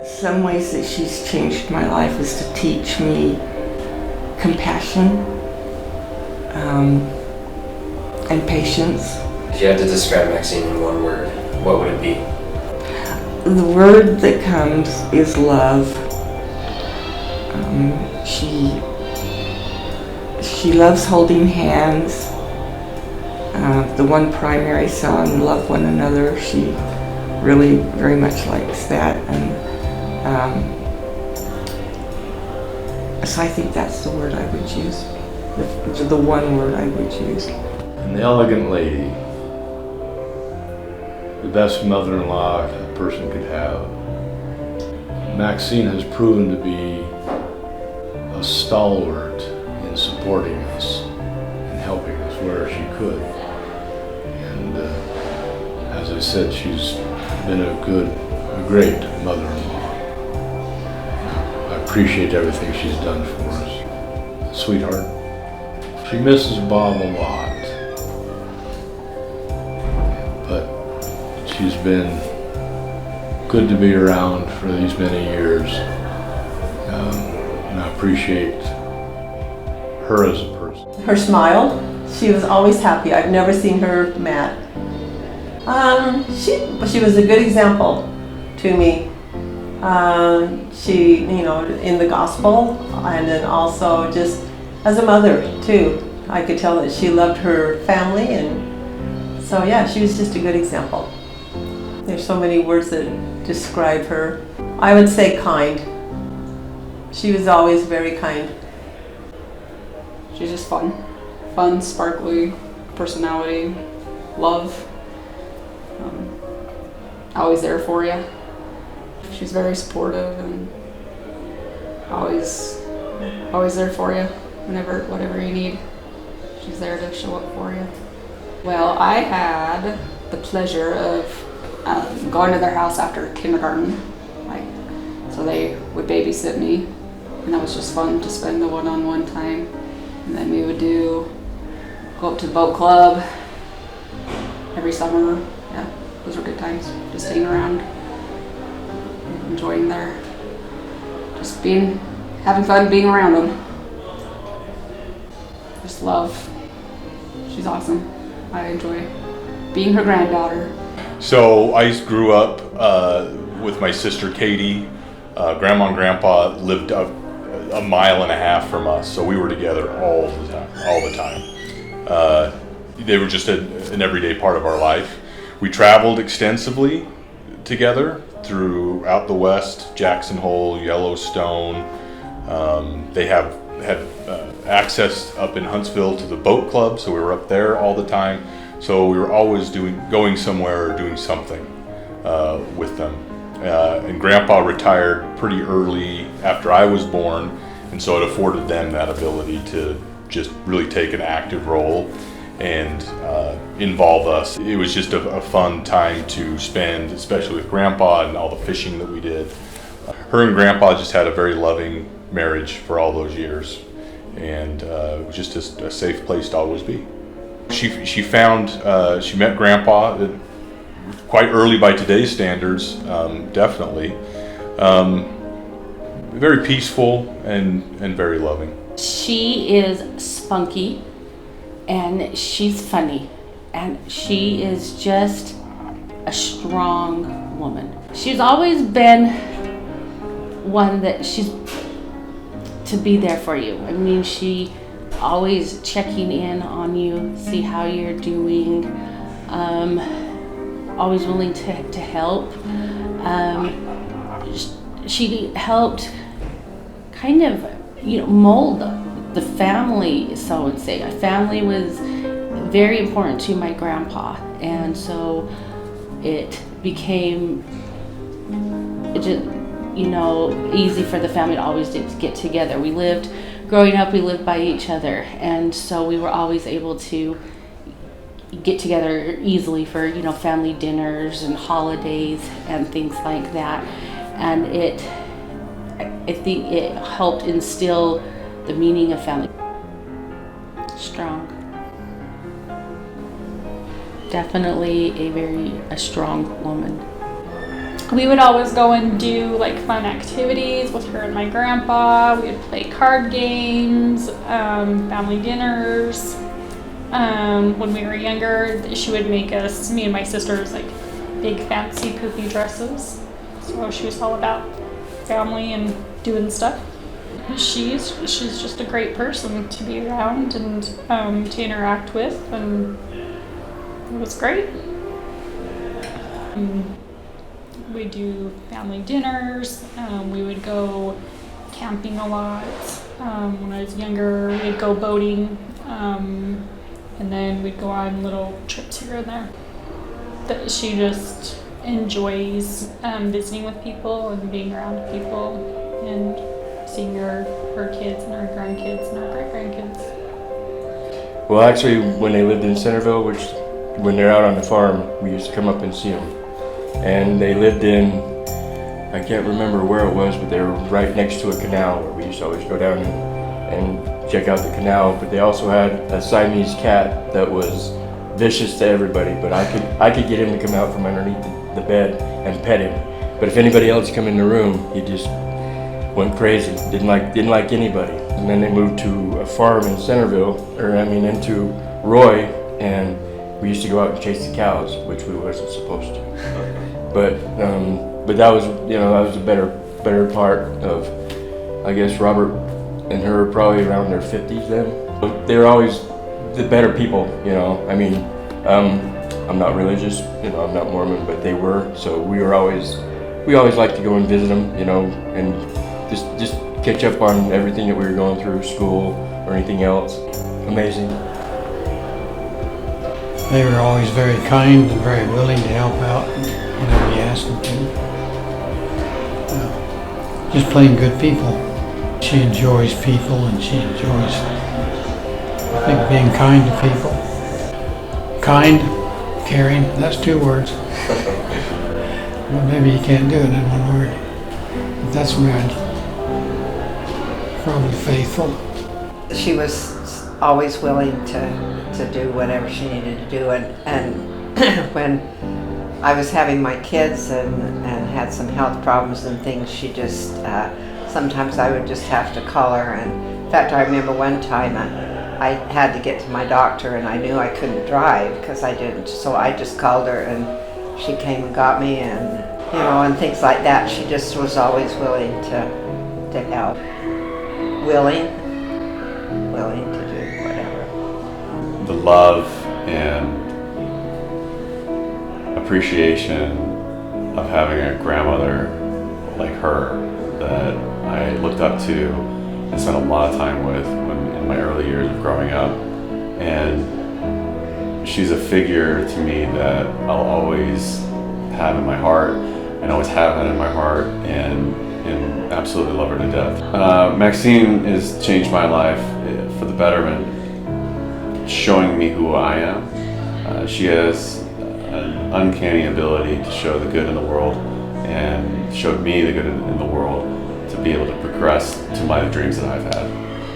Some ways that she's changed my life is to teach me compassion and patience. If you had to describe Maxine in one word, what would it be? The word that comes is love. She loves holding hands. The one primary song, Love One Another, she really very much likes that. And so I think that's the word I would use, the one word I would use. An elegant lady, the best mother-in-law a person could have. Maxine has proven to be a stalwart in supporting us and helping us where she could. And as I said, she's been a great mother-in-law. I appreciate everything she's done for us. Sweetheart. She misses Bob a lot, but she's been good to be around for these many years, and I appreciate her as a person. Her smile, she was always happy. I've never seen her mad. She was a good example to me. She, in the gospel, and then also just as a mother too. I could tell that she loved her family, and so yeah, she was just a good example. There's so many words that describe her. I would say kind. She was always very kind. She's just fun, sparkly personality, love, always there for you. She's very supportive and always there for you whatever you need. She's there to show up for you. Well, I had the pleasure of going to their house after kindergarten, so they would babysit me, and that was just fun to spend the one-on-one time. And then we would go up to the boat club every summer. Yeah, those were good times. Just hanging around, enjoying having fun being around them. Just love. She's awesome. I enjoy being her granddaughter. So I grew up with my sister Katie. Grandma and Grandpa lived a mile and a half from us, so we were together all the time. They were just an everyday part of our life. We traveled extensively together throughout the West, Jackson Hole, Yellowstone. They had access up in Huntsville to the boat club, so we were up there all the time. So we were always going somewhere or doing something with them. And Grandpa retired pretty early after I was born, and so it afforded them that ability to just really take an active role and involve us. It was just a fun time to spend, especially with Grandpa and all the fishing that we did. Her and Grandpa just had a very loving marriage for all those years, and it was just a safe place to always be. She met Grandpa quite early by today's standards, definitely. Very peaceful and very loving. She is spunky, and she's funny, and she is just a strong woman. She's always been one that she's to be there for you. I mean, she always checking in on you, see how you're doing, always willing to help. She helped kind of, mold the family, so I would say. Family was very important to my grandpa, and so it became easy for the family to always get together. Growing up, we lived by each other, and so we were always able to get together easily for, family dinners and holidays and things like that. And I think it helped instill the meaning of family. Strong. Definitely a strong woman. we would always go and do like fun activities with her and my grandpa. We would play card games, family dinners. When we were younger, she would make us, me and my sisters, like big fancy poofy dresses. So she was all about family and doing stuff. She's just a great person to be around and to interact with, and it was great. We do family dinners. We would go camping a lot. When I was younger, we'd go boating, and then we'd go on little trips here and there. That she just enjoys visiting with people and being around people and seeing her kids and her grandkids and her great-grandkids. Well, actually, when they lived in Centerville, when they're out on the farm, we used to come up and see them. And they lived in, I can't remember where it was, but they were right next to a canal where we used to always go down and check out the canal. But they also had a Siamese cat that was vicious to everybody, but I could get him to come out from underneath the bed and pet him. But if anybody else come in the room, he just went crazy. Didn't like anybody. And then they moved to a farm in Centerville, into Roy, and we used to go out and chase the cows, which we wasn't supposed to. But that was the better part of, I guess, Robert and her were probably around their 50s then. But they were always the better people, I'm not religious, I'm not Mormon, but they were. So we always liked to go and visit them, and just catch up on everything that we were going through, school or anything else. Amazing. They were always very kind and very willing to help out whenever you asked them to. Just plain good people. She enjoys people, and she enjoys, I think, being kind to people. Kind, caring, that's 2 words. Well, maybe you can't do it in 1 word. But that's right. Probably faithful. She was always willing to do whatever she needed to do, and when I was having my kids and had some health problems and things, she just sometimes I would just have to call her. And in fact, I remember one time I had to get to my doctor and I knew I couldn't drive because I didn't, so I just called her and she came and got me, and and things like that. She just was always willing to help, willing to do whatever. The love and appreciation of having a grandmother like her that I looked up to and spent a lot of time with in my early years of growing up. And she's a figure to me that I'll always have in my heart and always have had in my heart, and absolutely love her to death. Maxine has changed my life for the betterment, showing me who I am. She has an uncanny ability to show the good in the world, and showed me the good in the world to be able to progress to my dreams that I've had.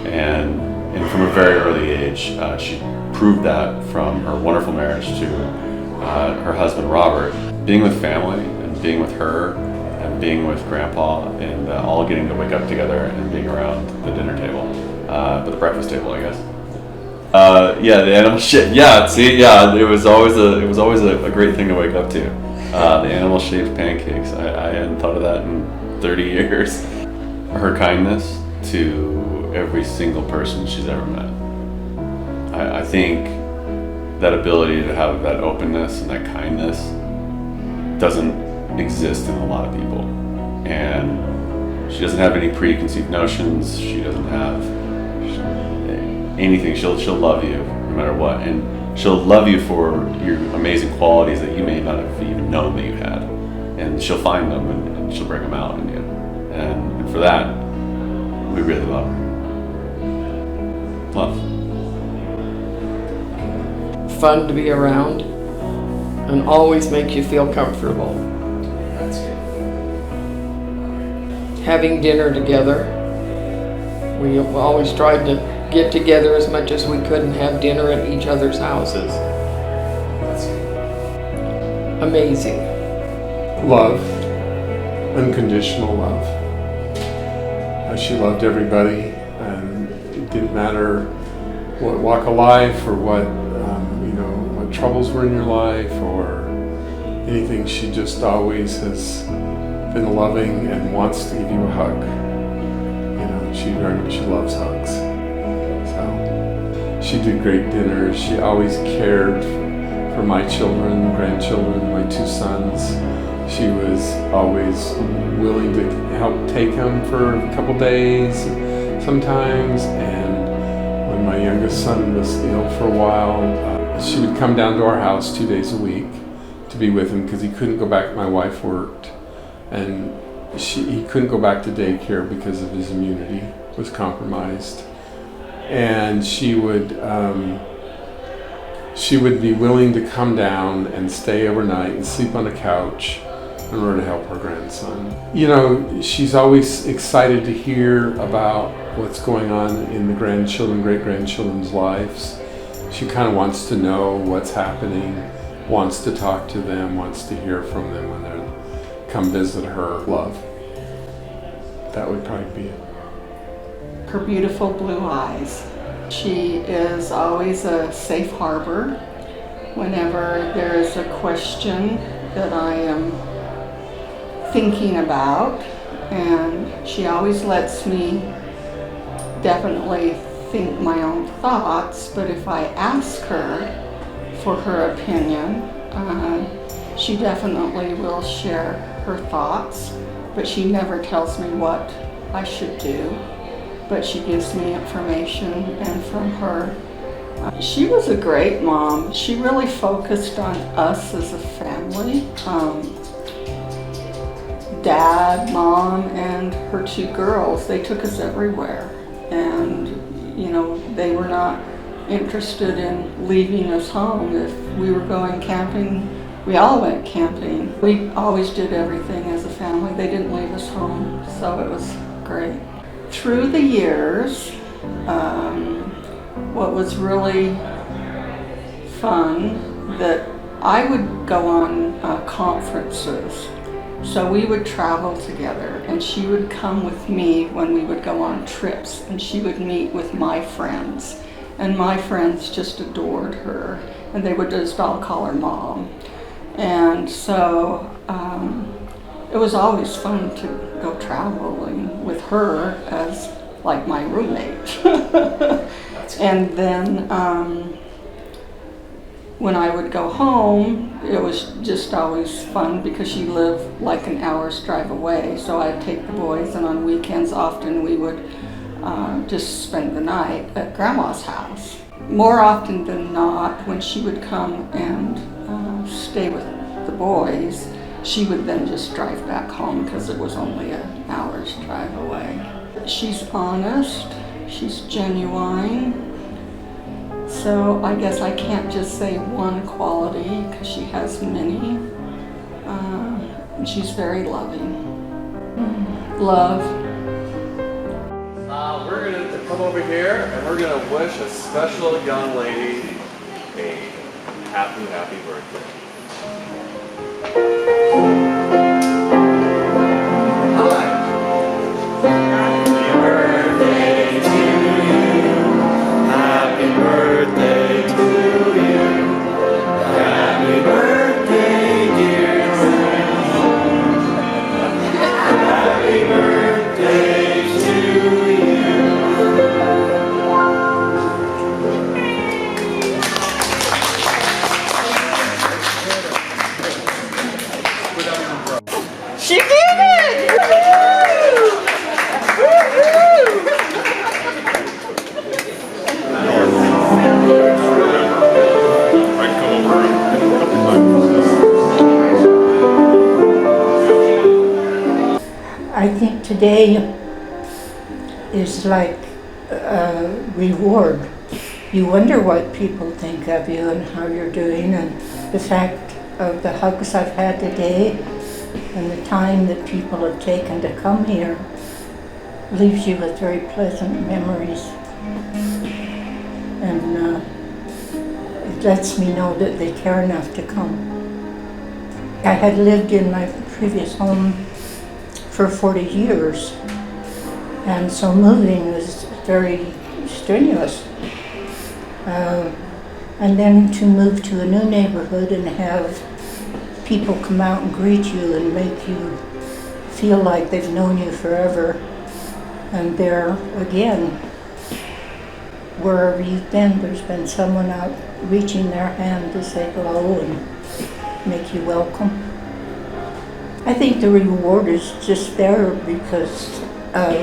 And from a very early age, she proved that from her wonderful marriage to her husband Robert. Being with family and being with her and being with Grandpa and all getting to wake up together and being around the dinner table, the breakfast table, I guess. The animal shit. Yeah, see, yeah, it was always a great thing to wake up to. The animal-shaped pancakes. I hadn't thought of that in 30 years. Her kindness to every single person she's ever met. I think that ability to have that openness and that kindness doesn't exist in a lot of people. And she doesn't have any preconceived notions. She doesn't have anything. She'll love you no matter what, and she'll love you for your amazing qualities that you may not have even known that you had, and she'll find them and she'll bring them out in you, and for that we really love her. Love. Fun to be around and always make you feel comfortable. That's good. Having dinner together. We always tried to get together as much as we could and have dinner at each other's houses. That's good. Amazing. Love. unconditional love. She loved everybody, and it didn't matter what walk of life or what what troubles were in your life or anything. She just always has been loving and wants to give you a hug. She very much loves hugs. So she did great dinners. She always cared for my children, grandchildren, my 2 sons. She was always willing to help take them for a couple days sometimes. And when my youngest son was ill for a while, she would come down to our house 2 days a week to be with him because he couldn't go back. My wife worked, and he couldn't go back to daycare because of his immunity was compromised. And she would be willing to come down and stay overnight and sleep on a couch in order to help her grandson. She's always excited to hear about what's going on in the grandchildren, great-grandchildren's lives. She kind of wants to know what's happening, wants to talk to them, wants to hear from them when they come visit her. Love. That would probably be it. Her beautiful blue eyes. She is always a safe harbor whenever there is a question that I am thinking about, and she always lets me definitely think my own thoughts, but if I ask her for her opinion, she definitely will share her thoughts, but she never tells me what I should do, but she gives me information. And from her, she was a great mom. She really focused on us as a family. Dad, Mom, and her 2 girls, they took us everywhere. And, they were not interested in leaving us home. If we were going camping, we all went camping. We always did everything as a family. They didn't leave us home, so it was great. Through the years, what was really fun, that I would go on conferences. So we would travel together, and she would come with me when we would go on trips, and she would meet with my friends. And my friends just adored her, and they would just all call her Mom. And so it was always fun to go traveling with her as like my roommate. And then when I would go home, it was just always fun because she lived like an hour's drive away. So I'd take the boys, and on weekends often we would just spend the night at Grandma's house. More often than not, when she would come and stay with the boys, she would then just drive back home because it was only an hour's drive away. She's honest, she's genuine. So I guess I can't just say one quality because she has many. And she's very loving. Love. We're going to come over here and we're going to wish a special young lady a happy, happy birthday. She did it! Woo-hoo! Woo-hoo! I think today is like a reward. You wonder what people think of you and how you're doing, and the fact of the hugs I've had today and the time that people have taken to come here leaves you with very pleasant memories. And it lets me know that they care enough to come. I had lived in my previous home for 40 years. And so moving was very strenuous. And then to move to a new neighborhood and have people come out and greet you and make you feel like they've known you forever. And there again, wherever you've been, there's been someone out reaching their hand to say hello and make you welcome. I think the reward is just there because of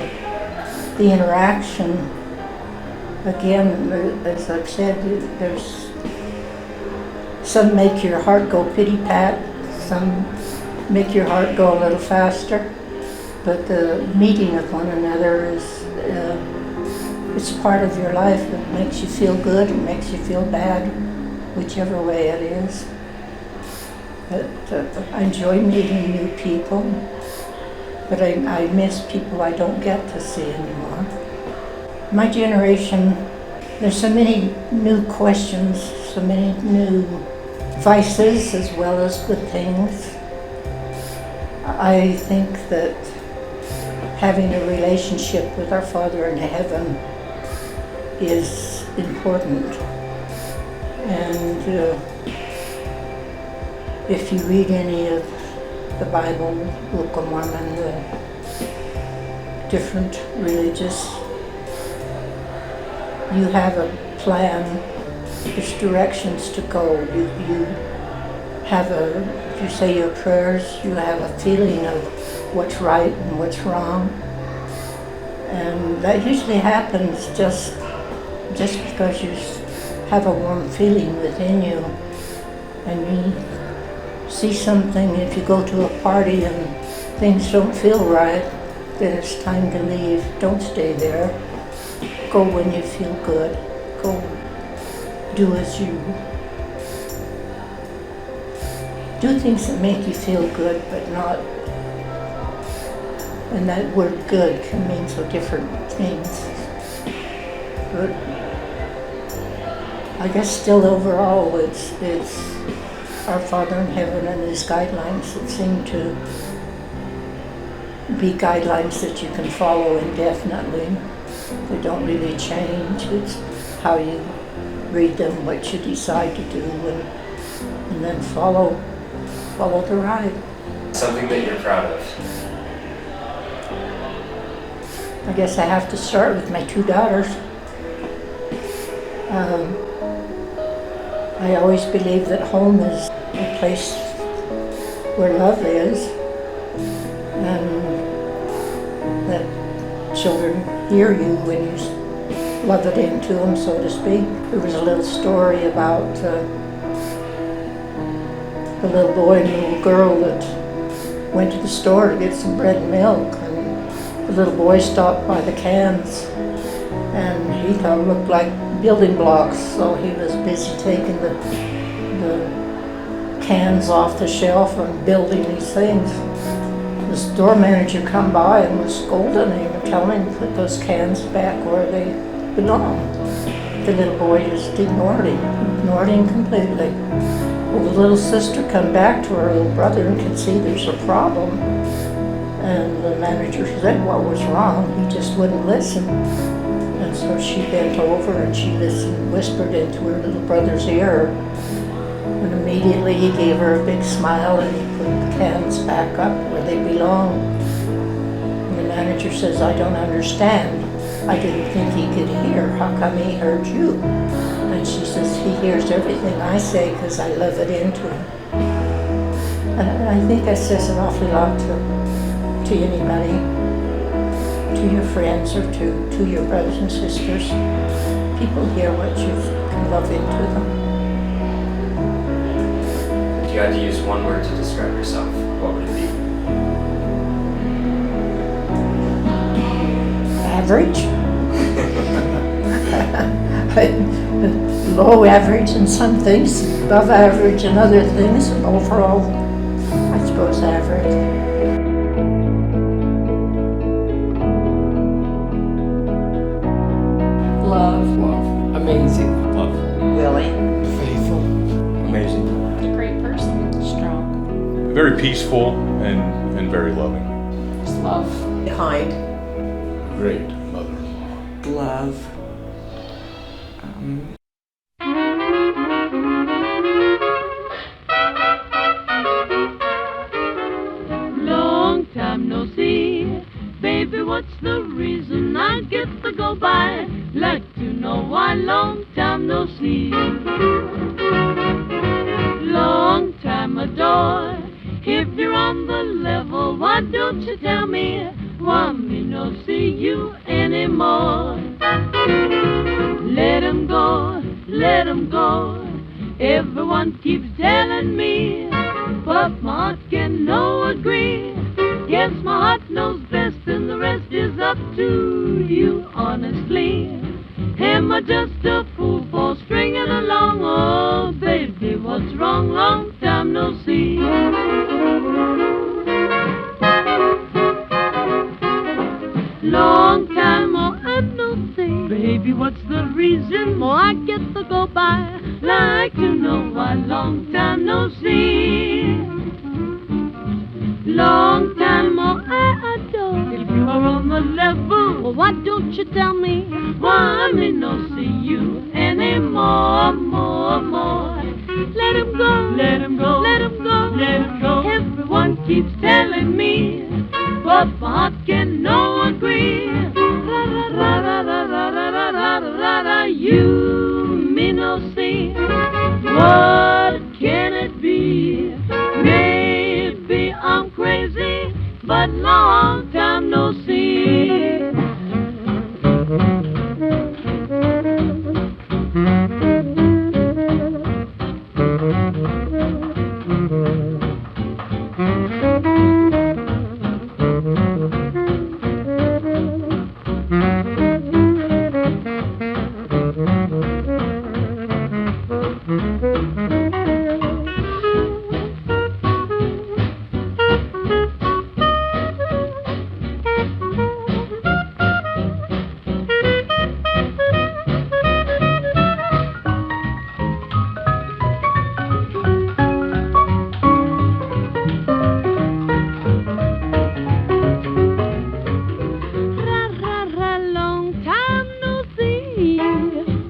the interaction. Again, as I've said, there's some make your heart go pity-pat, some make your heart go a little faster, but the meeting of one another is it's part of your life. It makes you feel good, it makes you feel bad, whichever way it is. But I enjoy meeting new people, but I miss people I don't get to see anymore. My generation, there's so many new questions, so many new vices as well as good things. I think that having a relationship with our Father in heaven is important. And if you read any of the Bible, Book of Mormon, the different religious, you have a plan, there's directions to go. You have if you say your prayers, you have a feeling of what's right and what's wrong. And that usually happens just because you have a warm feeling within you and you see something. If you go to a party and things don't feel right, then it's time to leave. Don't stay there. Go when you feel good. Go do as you do things that make you feel good, but not. And that word good can mean so different things. But I guess still overall it's our Father in heaven and His guidelines that seem to be guidelines that you can follow indefinitely. They don't really change. It's how you read them, what you decide to do, and then follow the ride. Something that you're proud of. I guess I have to start with my two daughters. I always believe that home is a place where love is, and that children hear you when you love it into them, so to speak. There was a little story about the little boy and little girl that went to the store to get some bread and milk, and the little boy stopped by the cans and he thought it looked like building blocks, so he was busy taking the cans off the shelf and building these things. The store manager come by and was scolding him and telling him to put those cans back where they belong. The little boy just ignored him completely. Well, the little sister come back to her little brother and could see there's a problem. And the manager said what was wrong. He just wouldn't listen. And so she bent over and she listened, whispered into her little brother's ear. And immediately he gave her a big smile and he put the cans back up where they belong. And the manager says, I don't understand. I didn't think he could hear. How come he heard you? And she says, he hears everything I say because I love it into him. And I think that says an awful lot to anybody, to your friends or to your brothers and sisters. People hear what you can love into them. If you had to use one word to describe yourself, what would it be? Average. Low average in some things, above average in other things, and overall, I suppose average. Love. Amazing. Willing. Faithful. Amazing. A great person. Strong. Very peaceful and very loving. Just love. Kind. Great mother-in-law. Love. Long time no see, baby, what's the reason I get to go by? Like to know why long time no see. Long time adore, if you're on the level, why don't you tell me why me no see you anymore? Let 'em go, let 'em go. Everyone keeps telling me, but my heart can no agree. Guess my heart knows best and the rest is up to you, honestly. Am I just a fool for stringing along? Oh, baby, what's wrong? Long time no see. Long time more I've no see. Baby, what's the reason? More I get to go by. Like to know why long time no see. Long time more I adore. If you are on the level, well, why don't you tell me why me no see you anymore, more. Let him go, let him go, let him go, let him go. Everyone keeps telling me, but my heart can no agree. You me no see. What can it be? Maybe I'm crazy, but long time no see.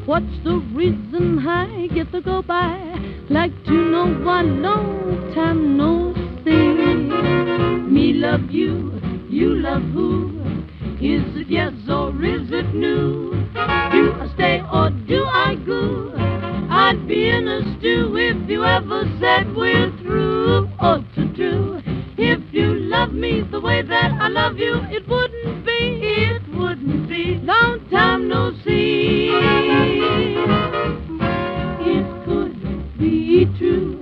What's the reason I get to go by? Like to know why long time no see. Me love you, you love who? Is it yes or is it no? Do I stay or do I go? I'd be in a stew if you ever said we're through. Oh, too true. If you love me the way that I love you, it wouldn't be long time no see. It could be true.